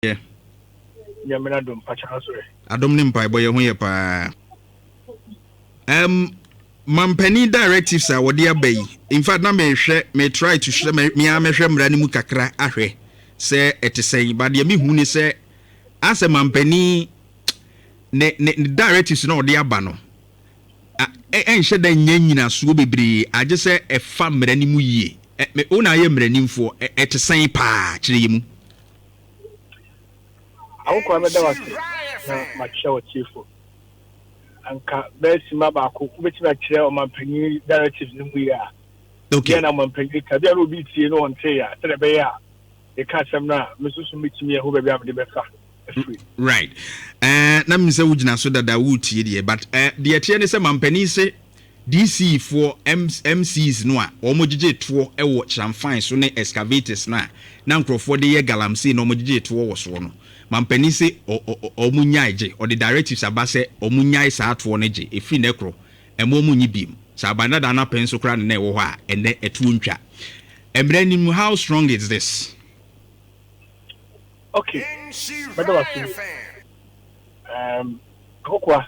Yeah. Yamina dum pachasure. Adom ne mpa boy ho ye pa. Mampani directives a wodi abai. In fact na me try to share me hwɛ mra ne mu kakra ahwɛ. Say etesen but ye me hu ni say as a mampani ne directives na wodi aba no. Enhye da nyanyina so bebre age say efa mra ne mu yie. Me ona ye mra nimfo etesen pa kire mu. Awukwa meda wase na makyɛ chiefo. Anka besi mabako kubeti na kyerɛ o mampani directives no mu ya. Okay. Na mampani ka bia no bi tie no onte ya. Sɛ be ya. E ka asɛm na mesusu mitimi ho ba bia me de befa. Right. Na me say wugina so dada wutie de but de tie ne sɛ mampani se DC for MCs no a omogige to e wo chamfine so ne excavators na nkrofo de ye galamsey no omogige to wo so no mampani se omunyaije or the directives abase omunyai sa to no je efi nekro emo munyi bim sa abanda da na penso kra ne wo ho a ene etu ntwa emrani how strong is this? Okay. Kokwa.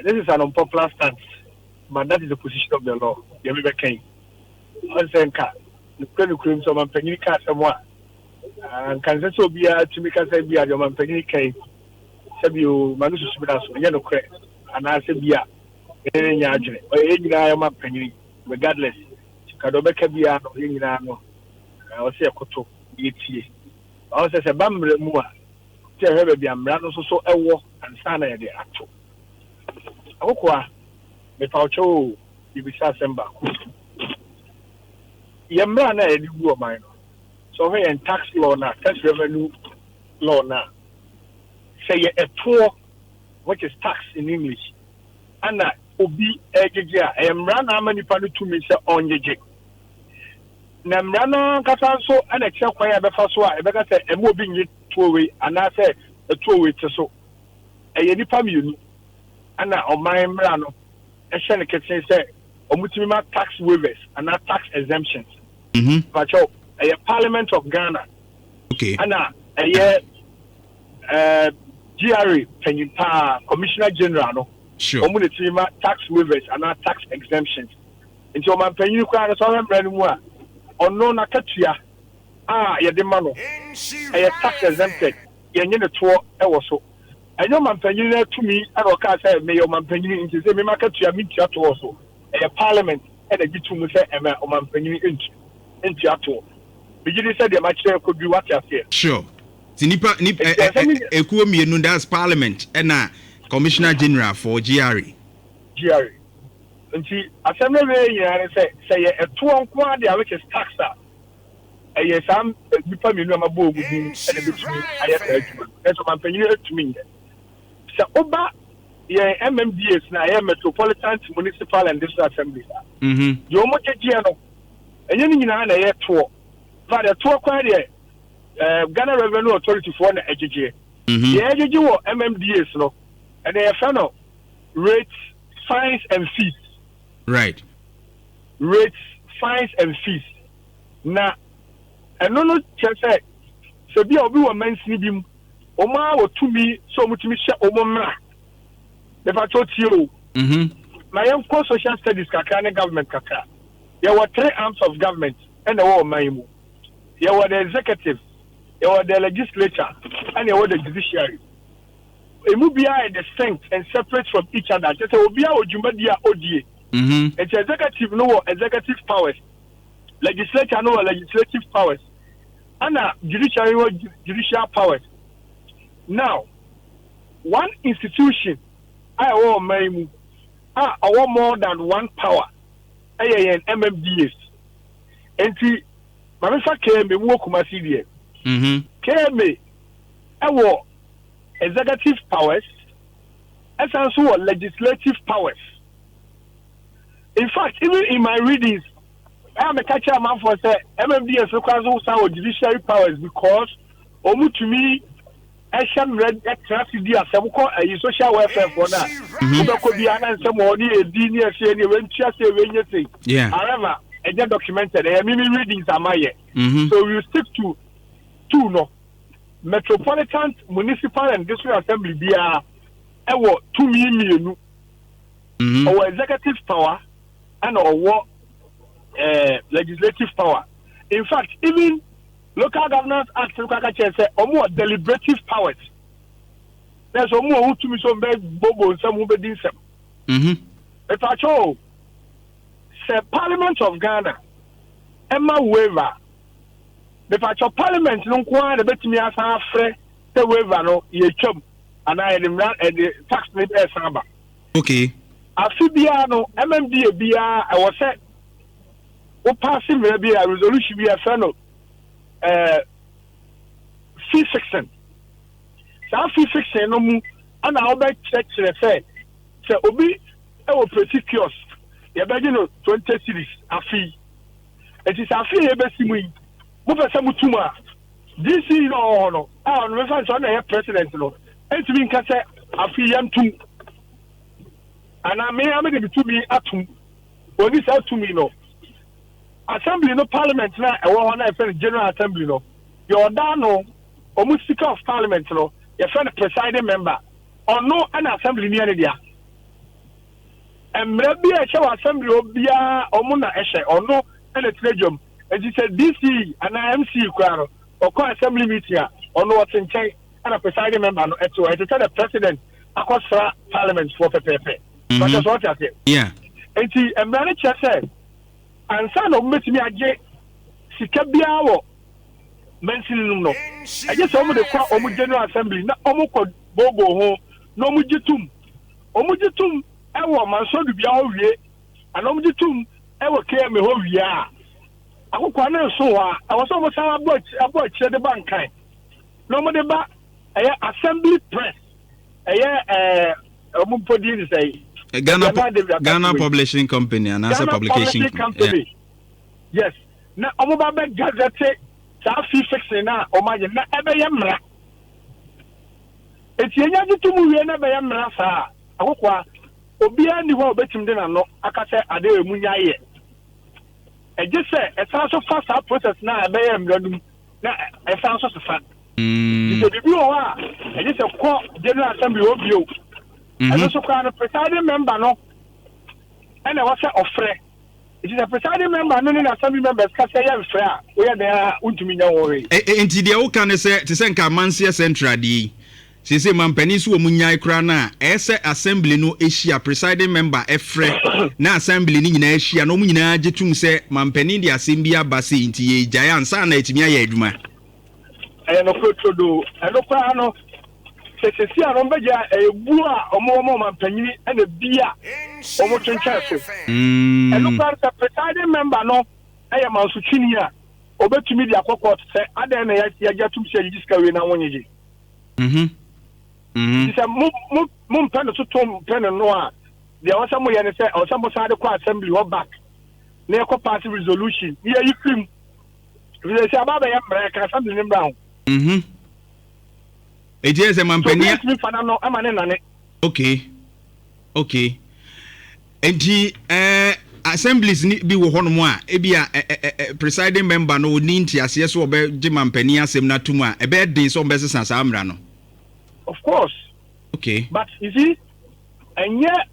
This is an unpopular stance, but that is the position of the law. You remember Kane. On Senka, the cream so mampani ka somewhere. And can so be a Timika say be a mampani Kane. Sabu Manusu Sminaso, Yano Craig, and I said be a Yajre, or any mampani, regardless. Kadobeka be a no, I was say a koto, ET. I was a bamboo mua. Tell her be a man so a walk and sana the actual. Okwa me paucho ibisa semba yemra na edigu o man so we en tax law na tax revenue law na say a tour which is tax in English ana obi ejeje a yemra na mani pa no tumi se onjeje na mra na kata so ana kye kwan ya befa so a ebeka se emo obi nyi tour we ana se a tour we te so eye nipa mienu ana oman mra no ehye ne kitchen say omutimi ma tax waivers and tax exemptions but a parliament of Ghana okay ana GRA Penyimpa commissioner general no sure omutimi ma tax waivers and tax exemptions nti o man panyin kwa no so mra no mu a ono na katua ye de ma no tax exempted ye nye ne to e wo so enyo mampanyin na tumi ara ka say me yo mampanyin nti say me makatua me tia to so parliament e da gitu say e ma mampanyin enti ato bigidi say de ma kire ko bi what affair sure nipa ekuo mienu that's parliament and commissioner general for GRA nti asem na we yin say e to nko ade a which is taxa sam nipa mienu amabo ogugu e da bitumi ayata adwuma so mampanyin etumi so oba ye MMDAs na ye metropolitan municipal and district assemblies yo mo jeje no enye ni nyina na ye to va de to kwa de Ghana Revenue Authority for na ejeje ye ejeje wo MMDAs no and ye fa no rates, fines and fees right rates, fines and fees na eno no chese so bi obi wo mansi bim Oma wo tumi so mutumi hye omomra the patotio my own social studies kakra ne government kakra there were three arms of government and the war maimu there were the executive there were the legislature and there were the judiciary emu bia distinct and separate from each other just obi a odwumadia odie it's executive no executive powers legislature no legislative powers and judiciary no judicial powers. Now, one institution, I want more than one power. I MMDAs. And see, Mamisa came me work my CDA. Came me, I want executive powers, and also legislative powers. In fact, even in my readings, I am a catcher man for say MMDAs requires also judiciary powers because, to me. Asian red traffic as some social welfare for now. Could be an answer more near Dini when Chelsea. Yeah. However, it's documented. I mean, readings are my so we stick to two no. metropolitan municipal and district assembly biara ewo tumi mienu or executive power and or legislative power. In fact, even local governance act say more deliberative powers. There's more who to me so big bobo some who be some. If I show say Parliament of Ghana, Emma waiver. If I show Parliament no kwa the bet me as afre the waiver no ye chum and I the tax rate samba. Okay. Afibia no MMD bia I was said o passing maybe a resolution be a fellow fee section. So fee section no mu and I'll be check say obi e will pretty kiosk. You be no 20 cities a fee. It is a fee e be simu. Mo pese mutuma. DC no me fan so na president no. Entimi nka say a fee yam tum. And I may have to be atum. Or this out to me no. Assembly no parliament na e wo na e general assembly no. Your dano almost speaker of parliament no. Your friend presiding member. Or no an assembly near there. And maybe a show assembly obia omuna eshe or no and a trejum. And she said DC and IMC kwaro or call assembly meeting or no what's in check and a presiding member no eto. I tell the president across parliament for pepe. But that's what I say. Yeah. And see, a manager said, and son of Miss Miaje, Sikabiao, mentioning no. I just over the crowd, General Assembly, not Omoko Bobo home, no Mujitum. Omujitum, I want my son to be all ye, and Omujitum, I will care me who we are. I will quite so I was almost about the bank kind. No matter about Assembly Press, say. Ghana Publishing Company and as a publication company. Yeah. Yes. Now, I'm about to gazette. Safi fixing now. Oh my God! Ebe yamra. It's yenyaji tu mu yena ebe yamra sa. Ako kwa obiya ni wa obetim de na no. Akase ade emunya ye. Just say it's also fast process na ebe yamra dum. Na it's also fast. So the view wa. Just a call General Assembly obio. And also, the presiding member, no, and I was offer. It is a presiding member, no, assembly members can say, I'm fair. We are there, Untumina. Indeed, the old can say to send Galamseyers Central D. She say, Man Penisu Munya Krana, Essa Assembly no Asia, presiding member, Efre, na Assembly in Asia, no Muna Jetum say, Man Penidia Simbia Bassi, Inti, Giant Sana, Timia Yeduma. And of course, and no. See, I remember a bua or more man penny and a beer almost in church. And look at the presiding member, no, I am also Chinia. Over to me, the court say, I don't know, I get to say this guy in one year. It's a moon pen to Tom Pen and Noah. There was somewhere and say, or some side of the assembly or back. Near party resolution. Here you claim. They say about the America, something in brown. It is a mampenia. Okay. And the assemblies be one more. A presiding member no need as yes or Jim Mampenia Semnatuma. A bad day some business as Amrano. Of course. Okay. But you see, and yet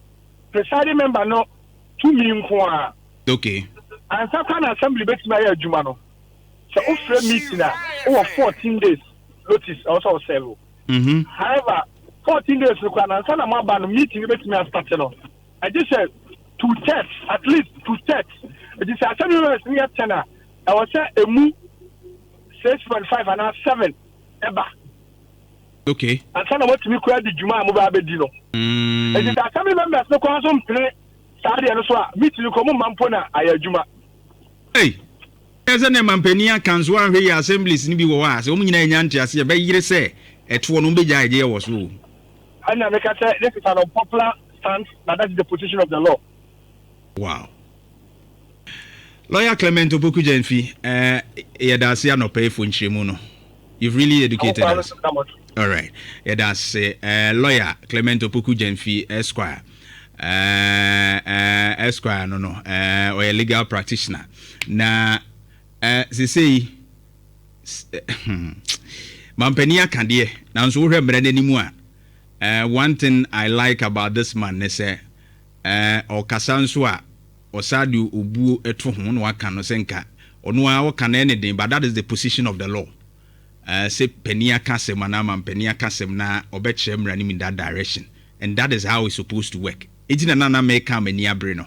presiding member no 2 million. Okay. And some kind of assembly makes my Jumano. So offer meeting over 14 days notice also several. However, 14 days ago, and I'm about meeting with me as Patino. I just said 2 tests, at least 2 tests. It is a 7 years near 10. I was a move 6.5 and a 7 ever. Okay. And then I want to be quite the Juma Mubabedino. It is a 7 members no consum play Saturday and so meeting you come Mampona, I Juma. Hey. As a Mampenia comes one way assemblies in Biwa, so many Yantias, a bay say. At one big idea was rule. And I say this is an unpopular stance, but that's the position of the law. Wow. Lawyer Clement Opoku Jenfi, Yadasia no pay for Nchimuno. You've really educated us. All right. Yadase lawyer Clement Opoku Jenfi Esquire. Esquire, no, or a legal practitioner. Na, they say, mampani aka deɛ nanso wohwɛ mmerɛ n'anim a one thing I like about this man ne sɛ ɔkasa nso a ɔsa de obuo ɛto ho na waka no sɛ nka ɔno a ɔka na anything, but that is the position of the law. Say pani aka sɛm anaa mampani aka sɛm na ɔbɛkyerɛ mmara no in that direction, and that is how it's supposed to work. Enti na nana mɛka m'ani abere no